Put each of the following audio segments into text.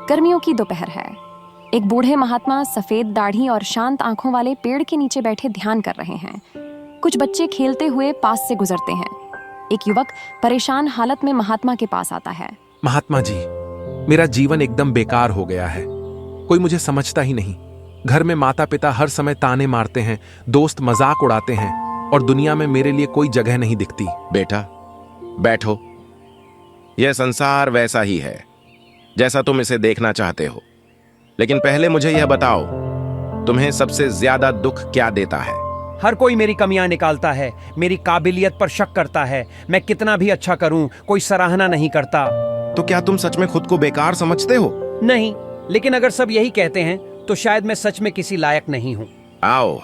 गर्मियों की दोपहर है। एक बूढ़े महात्मा सफेद दाढ़ी और शांत आंखों वाले पेड़ के नीचे बैठे ध्यान कर रहे हैं। कुछ बच्चे खेलते हुए पास से गुजरते हैं। एक युवक परेशान हालत में महात्मा के पास आता है। महात्मा जी, मेरा जीवन एकदम बेकार हो गया है। कोई मुझे समझता ही नहीं। घर में माता पिता हर समय ताने मारते हैं, दोस्त मजाक उड़ाते हैं और दुनिया में मेरे लिए कोई जगह नहीं दिखती। बेटा, बैठो। यह संसार वैसा ही है जैसा तुम इसे देखना चाहते हो। लेकिन पहले मुझे यह बताओ, तुम्हें सबसे ज्यादा दुख क्या देता है? हर कोई मेरी कमियां निकालता है, मेरी काबिलियत पर शक करता है। मैं कितना भी अच्छा करूं, कोई सराहना नहीं करता। तो क्या तुम सच में खुद को बेकार समझते हो? नहीं, लेकिन अगर सब यही कहते हैं तो शायद मैं सच में किसी लायक नहीं हूं। आओ,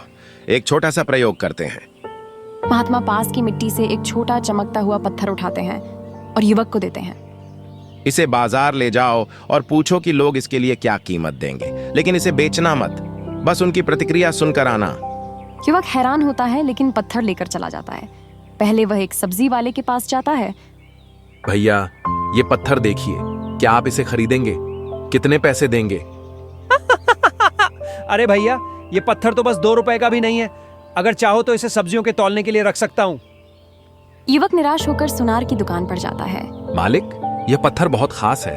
एक छोटा सा प्रयोग करते हैं। महात्मा पास की मिट्टी से एक छोटा चमकता हुआ पत्थर उठाते हैं और युवक को देते हैं। इसे बाजार ले जाओ और पूछो कि लोग इसके लिए क्या कीमत देंगे, लेकिन इसे बेचना मत, बस उनकी प्रतिक्रिया सुनकर आना। युवक हैरान होता है लेकिन पत्थर लेकर चला जाता है। पहले वह एक सब्जी वाले के पास जाता है। भैया, ये पत्थर देखिए, क्या आप इसे खरीदेंगे? कितने पैसे देंगे? अरे भैया, ये पत्थर तो बस 2 रुपए का भी नहीं है। अगर चाहो तो इसे सब्जियों के तौलने के लिए रख सकता हूँ। युवक निराश होकर सुनार की दुकान पर जाता है। मालिक, यह पत्थर बहुत खास है।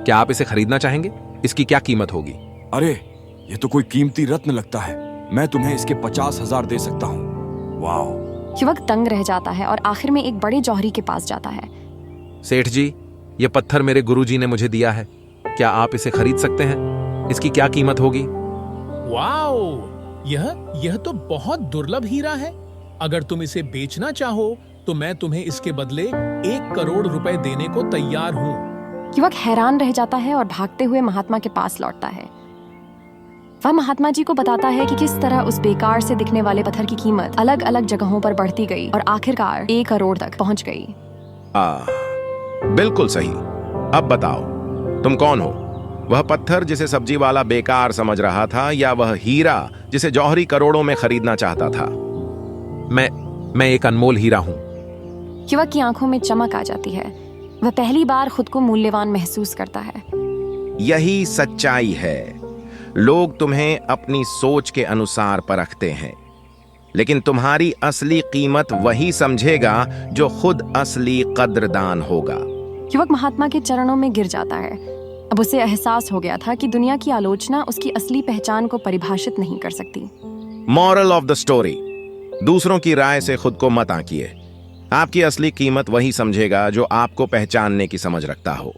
क्या आप इसे खरीदना चाहेंगे? इसकी क्या कीमत होगी? अरे, ये तो कोई कीमती रत्न लगता है। मैं तुम्हें इसके 50,000 दे सकता हूँ। वाह! युवक दंग रह जाता है और आखिर में एक बड़े जौहरी के पास जाता है। सेठ जी, यह पत्थर मेरे गुरुजी ने मुझे दिया है। क्या आप इसे खरीद सकते हैं? इसकी क्या कीमत होगी? वाओ! यह तो बहुत दुर्लभ हीरा है। अगर तुम इसे बेचना चाहो तो मैं तुम्हें इसके बदले 1 करोड़ रुपए देने को तैयार हूँ। युवक हैरान रह जाता है और भागते हुए महात्मा के पास लौटता है। वह महात्मा जी को बताता है कि किस तरह उस बेकार से दिखने वाले पत्थर की कीमत अलग अलग जगहों पर बढ़ती गई और आखिरकार 1 करोड़ तक पहुंच गई। बिल्कुल सही। अब बताओ, तुम कौन हो? वह पत्थर जिसे सब्जी वाला बेकार समझ रहा था, या वह हीरा जिसे जौहरी करोड़ों में खरीदना चाहता था? मैं एक अनमोल हीरा हूं। युवक की आंखों में चमक आ जाती है। वह पहली बार खुद को मूल्यवान महसूस करता है। यही सच्चाई है। लोग तुम्हें अपनी सोच के अनुसार परखते हैं, लेकिन तुम्हारी असली कीमत वही समझेगा जो खुद असली कद्रदान होगा। युवक महात्मा के चरणों में गिर जाता है। अब उसे एहसास हो गया था कि दुनिया की आलोचना उसकी असली पहचान को परिभाषित नहीं कर सकती। मॉरल ऑफ द स्टोरी: दूसरों की राय से खुद को मत आंकिए। आपकी असली कीमत वही समझेगा जो आपको पहचानने की समझ रखता हो।